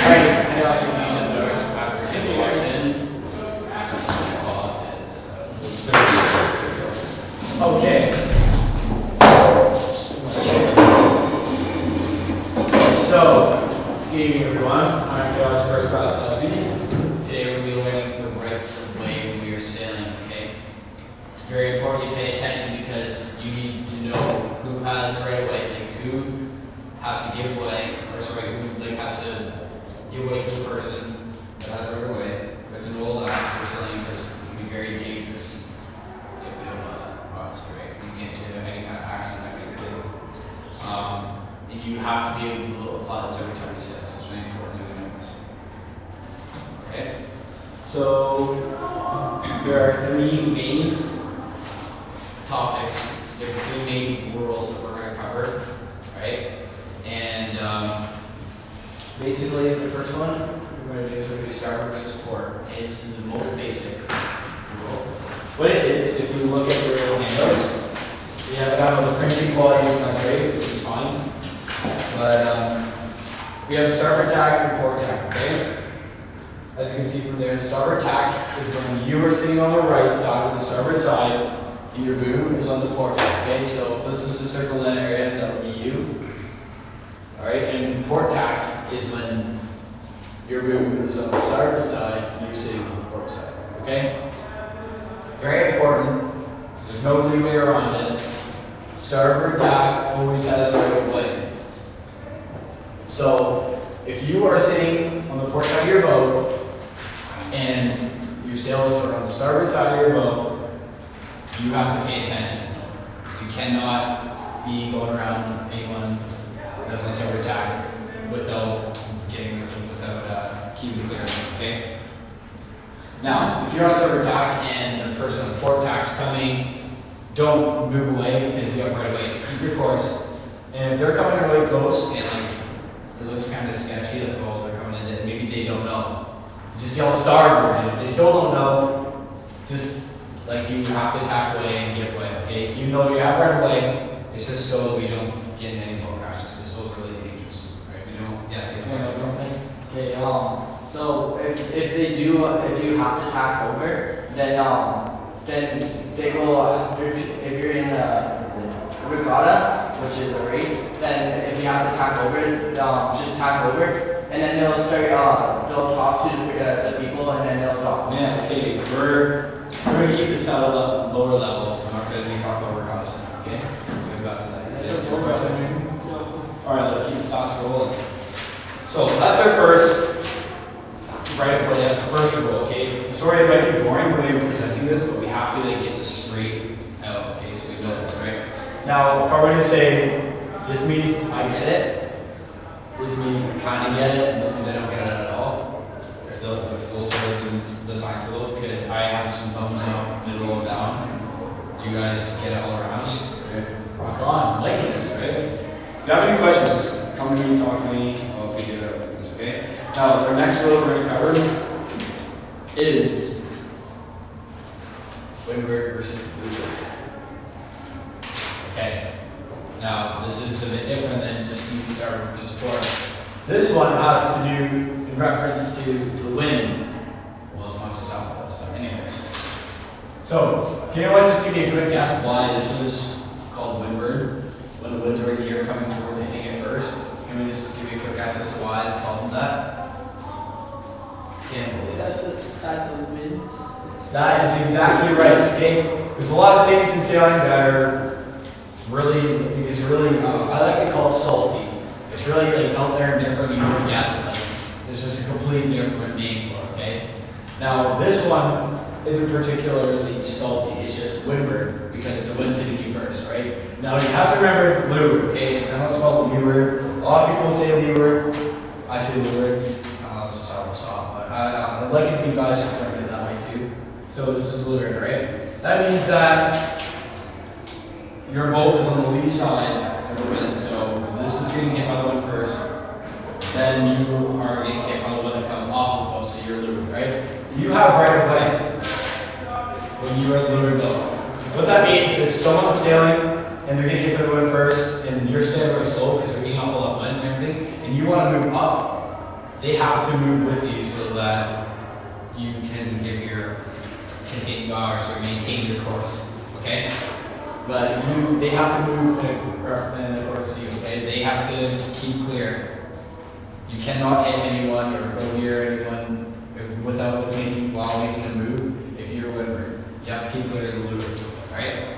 Alright, and also you should know after hitting Washington. Okay. So, good evening everyone. I'm Phil's first class Busby. Today we'll be learning the rights of way when we are sailing, okay? It's very important you pay attention because you need to know who has the right of way, like who has to give way, or sorry, who like has to give way to the person that has the right of way. We have to know all that if we're sailing because it can be very dangerous if we don't know that. Right? We can get into any kind of accident that could occur. And you have to be able to apply this every time you sail, so it's really important that we know this. Okay? So, there are three main topics, there are three main rules that we're going to cover, right? And basically, the first one we're going to do is we're going to do starboard versus port. Okay, this is the most basic rule. What it is, if you look at your handles, we have kind of the printing qualities in that grade, which is fine. But we have a starboard tack and port tack, okay? As you can see from there, the starboard tack is when you are sitting on the right side of the starboard side, and your boom is on the port side, okay? So this is the circle in area, that would be you. Alright, and port tack is when your boom is on the starboard side, and you're sitting on the port side, okay? Very important, there's no leeway around it. Starboard tack always has right of way. So, if you are sitting on the port side of your boat, and your sails are on the starboard side of your boat, you have to pay attention. So you cannot be going around anyone that's on starboard tack without getting without keeping clear, okay? Now, if you're on starboard tack and the person on port tack's coming, don't move away because you have right of way. Just keep your course. And if they're coming really close and like it looks kind of sketchy, like oh they're coming in, maybe they don't know. Just yell starboard, and if they still don't know, just like you have to tack away and get away, okay? You know you have right of way, it's just so we don't get in any boat crashes, because those are really dangerous. Right? We know, yes, Okay, so if you have to tack over, then they will, if you're in the regatta, which is the race, then if you have to tack over, just tack over, and then they'll start, they'll talk to the people, and then they'll talk. Yeah, okay, we're going to keep this at a lower level. We're not going to talk about reconnaissance, okay? We'll go back to that. Alright, let's keep this fast rolling. So, that's our first right of way, that's our first rule, okay? I'm sorry it might be boring the way we're presenting this, but we have to like, get this straight out, okay? So we know this, right? Now, if I were to say, this means I get it, this means I kind of get it, and this means I don't get it at all. If those are the signs for those, could I have some thumbs up, middle, down? You guys get it all around? Right? Rock on, I'm liking this, right? If you have any questions, just come to me, talk to me, I'll figure it out with this, okay? Now, the next rule we're going to cover is windward versus leeward. Okay. Now, this is a bit different than just using starboard versus port. This one has to do in reference to the wind. Well, it's not just south of us, but anyways. So, can anyone just give me a quick guess why this is called windward? When the wind's right here coming towards hitting it first. Can we just give me a quick guess as to why it's called that? Can't believe That's the side of the wind. that is exactly right, okay? There's a lot of things in sailing that are really, I like to call it salty. It's really like out there and different, you wouldn't guess it. Like, it's just a completely different name for it, okay? Now, this one isn't particularly salty, it's just windward, because the wind's hitting you first, right? Now, you have to remember leeward, okay? It's not spelled leeward. A lot of people say leeward. I say leeward. This is how I'll stop, but I'd like it if you guys learned it that way too. So this is leeward, right? That means that your boat is on the lee side of the wind, so this is getting hit by the wind first. Then you are getting hit by the wind that comes off the boat, so you're leeward, right? You have right of way when you are leeward boat. What that means is someone's sailing and they're getting hit by the wind first, and you're sailing really slow because they're getting up all that wind and everything, and you want to move up they have to move with you so that you can give your maintain your course. Okay? But they have to move in accordance to you. Okay? They have to keep clear. You cannot hit anyone or go near anyone while making a move if you're windward. You have to keep clear of the loop. Alright?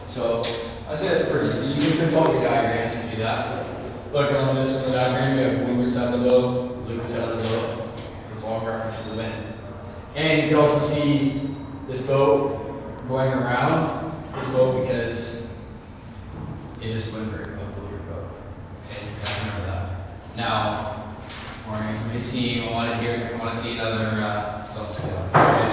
So I say that's pretty easy. You can consult your diagrams to see that. Look on this in the diagram, we have windward side of the boat, leeward side of the boat. This is all reference to the wind. And you can also see this boat going around this boat because it is windward of the leeward boat. Okay, you have to remember that. Now, I want to see another film scale. Okay?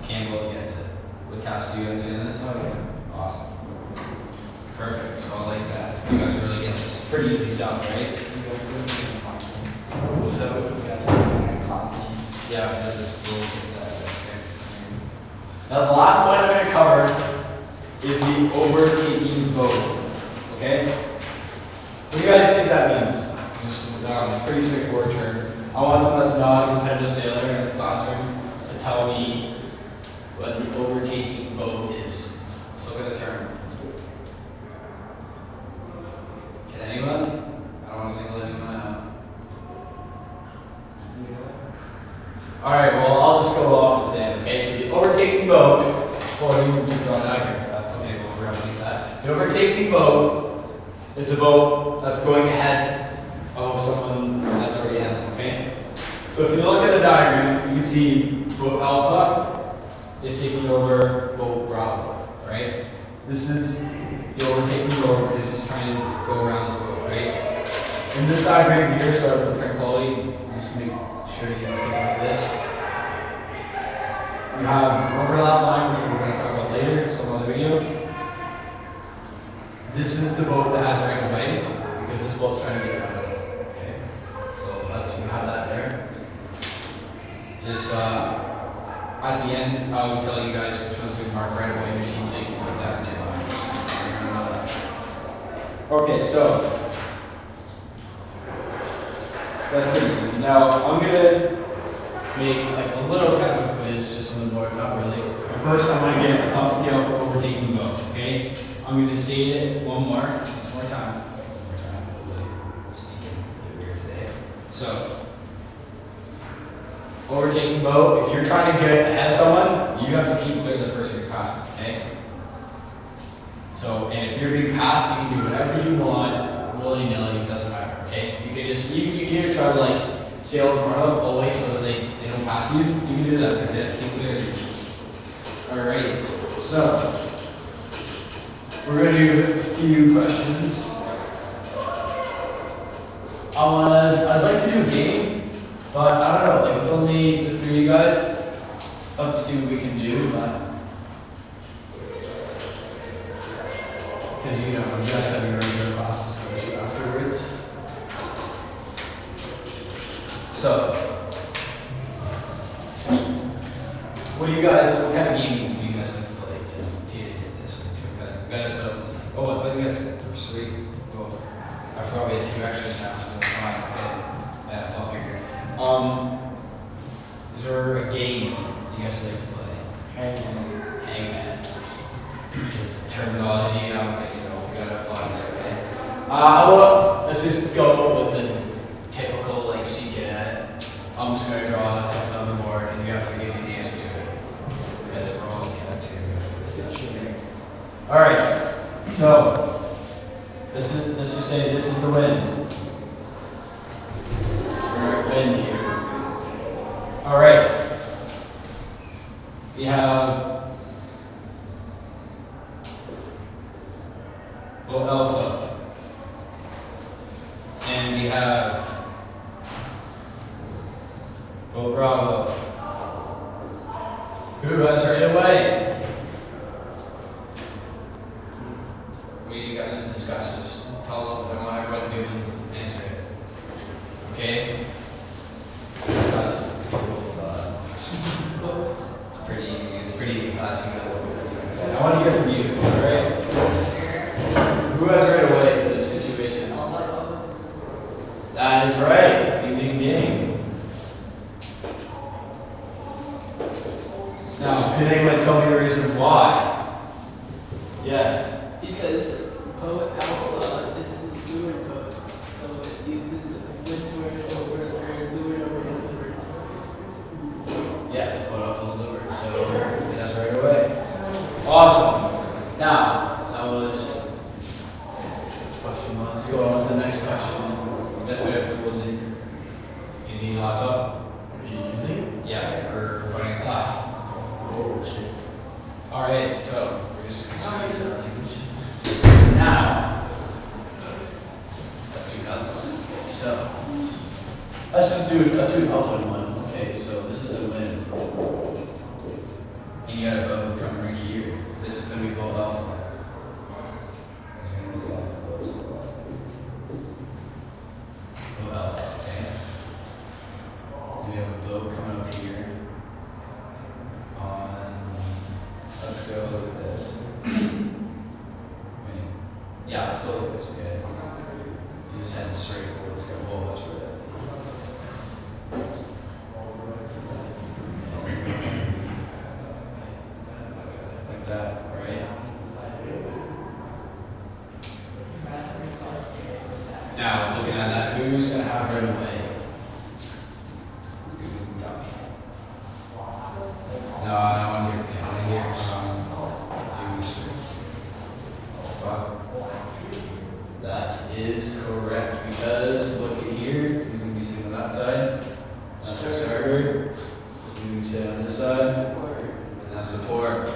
Campbell gets it. Lucas, do you understand this? Oh yeah. Awesome. Perfect. So I like that. You guys are really getting this. Pretty easy stuff, right? What was that? Yeah, I know this will get that. Okay. Now the last point I'm going to cover is the overtaking boat. Okay? What do you guys think that means? It's a pretty straightforward term. I want someone that's not a competitive sailor in the classroom to tell me what the overtaking boat is. Let's look at the term. Can anyone? I don't want to single anyone out. Alright, well, I'll just go off and say it, okay? So the overtaking boat, you can draw a diagram for that. Okay, well, we're going to do that. The overtaking boat is a boat that's going ahead of someone that's already ahead, okay? So if you look at the diagram, you can see boat Alpha is taking over boat Bravo, right? This is the overtaking boat because it's trying to go around this boat, right? In this diagram here, so for the print quality, just make sure you take a look at this. You have an overlap line, which we're going to talk about later, some other video. This is the boat that has right away because this boat's trying to get around. You have that there. Just at the end, I'll tell you guys which one's going to mark right away machine so you can put that into your lines. You're going to know that. Okay, so that's pretty easy. Now I'm going to make like a little kind of quiz just on the board, not really. But first, I'm going to get a thumb scale for overtaking boat. Okay, I'm going to state it once more time. So, overtaking boat, if you're trying to get ahead of someone, you have to keep clear of the person you're passing, okay? So, and if you're being passed, you can do whatever you want, willy-nilly, it doesn't matter, okay? You can either try to like sail in front of them always so that they don't pass you. You can do that because you have to keep clear of you. Alright, so, we're going to do a few questions. I'd like to do a game, but I don't know, like with only the three of you guys, I'll have to see what we can do, but because you guys have your regular classes to go to afterwards. So, what kind of game do you guys like to play to get this? You guys, I thought you guys were sweet. I forgot we had 2 extras now, so it's fine. Okay. Yeah, it's all figured. Is there a game you guys like to play? Hangman. This terminology, I don't think so. We gotta apply this, okay? Let's just go with the typical, like, sea cadet. I'm just gonna draw something on the board, and you have to give me the answer to it. Because we're all cadets here. Alright, so. Let's just say this is the wind. Alright, wind here. Alright. We have boat Alpha. And we have boat Bravo. Who has right away? You guys can discuss this. Tell them, I want everyone to be able to answer it. Okay? Discuss it. It's pretty easy. It's pretty easy class. You guys will do this. I want to hear from you. Alright? Who has right away in this situation? That is right. You can be game. Now, can anyone tell me the reason why? Yes. Because boat alpha is a lure boat, so it uses windward over or leeward over windward. Yes, boat alpha is lured, so that's right away. Awesome. Now, that was question one. Let's go on to the next question. That's what if it was in. You need a laptop? Are you using it? Yeah, we're running a class. Oh, shit. Alright, so we're just gonna use our language. Now, let's do another one. So, let's do an upland one. Okay, so this is a wind. And you got a boat coming right here. This is gonna be boat alpha. It's gonna be alpha. Boat alpha, okay? And we have a boat coming up here. Let's go with this. Yeah, let's go with this, okay? You just head straight forward, let's go, whoa, that's like that, right? Now, looking at that, who's gonna have right away? No, I want to hear from you. That is correct because look at here. You can be sitting on that side. That's the starboard. You can sit on this side. And that's the port.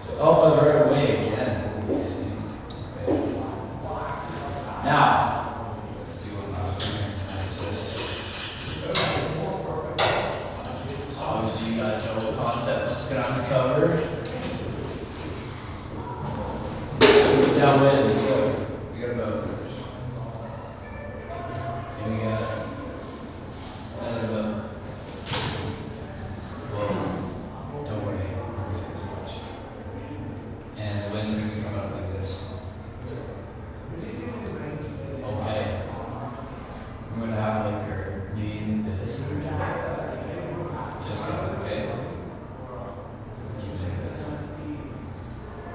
So alpha's right away again. Okay. Now, let's do one last one here. Nice. Obviously, you guys know what concepts gonna have to cover. Downwind, so we got a boat. And we got another boat. Whoa, don't worry, I'm say too much. And the wind's gonna be coming up like this. Okay. I'm gonna have like her lean this and that. Just goes, okay? Keep doing this.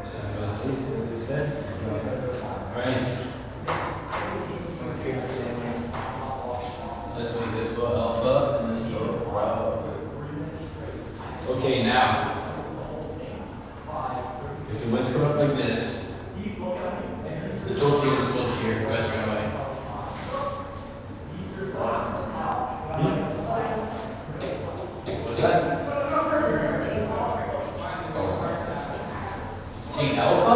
Sound good? What you said? Alright. Let's make this boat alpha and this boat bravo. Okay, now. If the wind's coming up like this boat's here, rest right away. What's that? Saying alpha?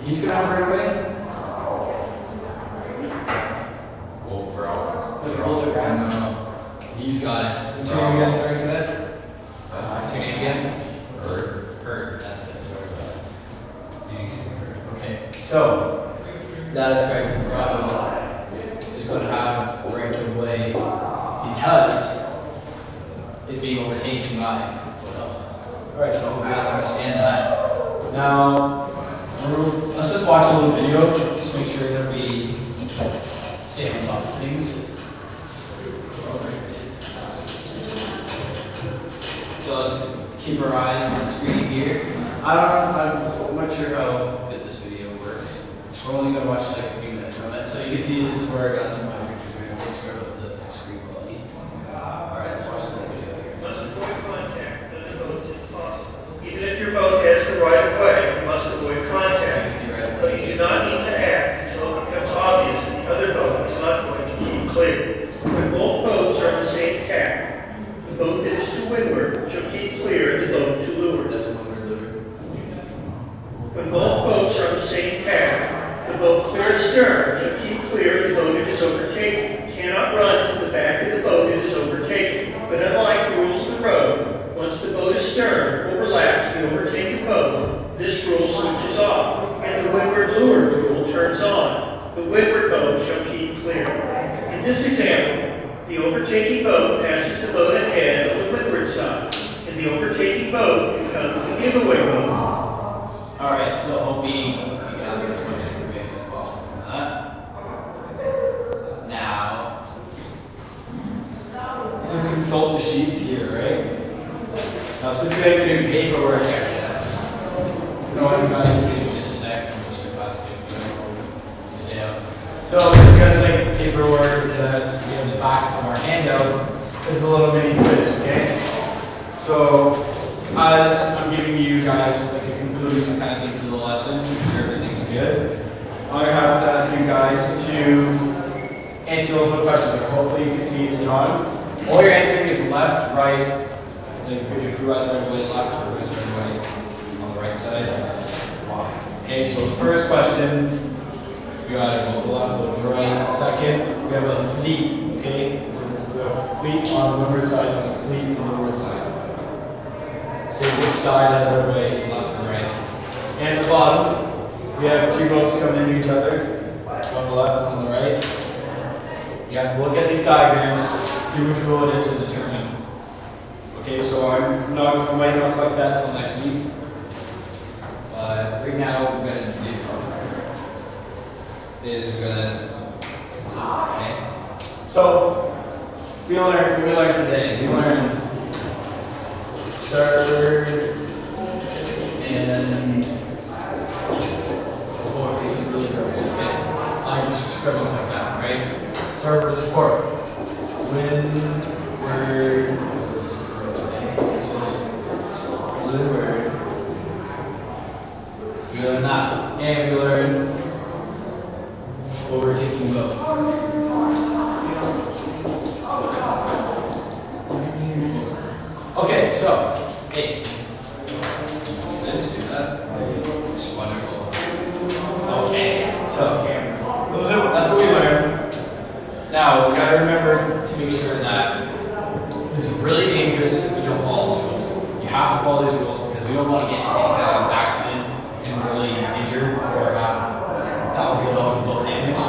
He's gonna have right away? Well, for alpha. No. He's got it. What's your name again? Sorry, cadet? What's your name again? Hurt. That's it. Sorry about that. Okay. So, that is correct. Bravo is going to have right of way because it's being overtaken by what else? Alright, so I hope you guys understand that. Now, let's just watch a little video, just make sure that we stay on top of things. Alright. So let's keep our eyes on the screen here. I'm not sure how good this video works. We're only going to watch like a few minutes from it. So you can see this is where I got some of my pictures right. Thanks for the screen quality. Alright, let's watch this little video here. Must avoid contact with the boats if possible. Even if your boat has the right of way, you must avoid contact. But you do not need to act until it becomes obvious that the other boat is not going to keep clear. When both boats are in the same tack, the boat that is to windward shall keep clear of the boat to leeward. That's the one we're doing. When both boats are on the same tack, the boat clear astern shall keep clear of the boat it is overtaking. It cannot run into the back of the boat it is overtaking. But unlike the rules of the road, once the boat astern overlaps the overtaken boat, this rule switches off, and the windward leeward rule turns on. The windward boat shall keep clear. In this example, the overtaking boat passes the boat ahead on the windward side, and the overtaking boat becomes the giveaway boat. Alright, so hope you gather as much information as possible from that. Now, consult the sheets here, right? Now, since we have to do paperwork after this, no, you guys do just a sec, I'm just a class kid, stay up. So, because like paperwork, that's we have the back of our handout, there's a little mini quiz, okay? So, as I'm giving you guys like a conclusion kind of thing to the lesson to make sure everything's good, I have to ask you guys to answer those little questions. Like hopefully you can see the drawing. All you're answering is left, right. Like if who has right away left or who has right away on the right side. Okay, so the first question, we got a mobile left, mobile right. Second, we have a fleet. Okay, so we have a fleet on the windward side and a fleet on the windward side. Say which side has our way, left and right. And at the bottom, we have two boats coming into each other. One on the left, one on the right. You have to look at these diagrams, see which row it is, and determine. Okay, so I might not collect that till next week. But right now, we're gonna do okay. So we learned today. We learned starboard and oh, this is really gross. Okay, I just scribbles like that, right? Starboard support. Windward. This is gross. This is windward. We learned that, and we learned overtaking boat. Okay, so, hey, let's do that. It's wonderful. Okay, so, that's what we learned. Now, we gotta remember to make sure that it's really dangerous if we don't follow these rules. You have to follow these rules because we don't want to get into any kind of accident and really injured or have thousands of dollars of boat damage.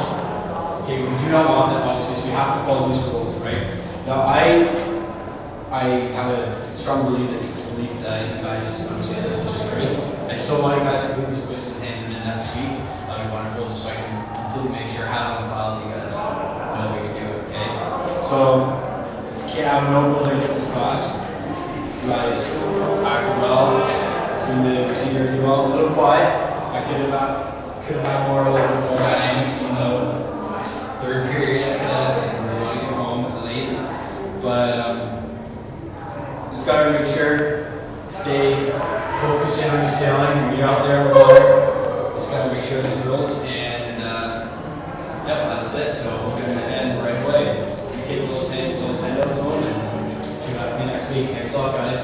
Okay, we do not want that, obviously, so we have to follow these rules, right? Now, I have a strong belief that you guys understand this, which is great. I still want you guys to do these quizzes and hand them in next week. That'd be wonderful, just so I can completely make sure I have it on file with you guys. Know we can do it, okay? So, can't have no place in this class. You guys acted well, seemed to proceed very well. A little quiet. I could have had a little bit more dynamics, even though it's third period at cadets and we want to get home, it's late. But just gotta make sure, stay focused in on your sailing. When you're out there in the water, just gotta make sure there's rules. And yep, that's it. So hope you understand right away. You take those handouts home and check out me next week. Thanks a lot, guys.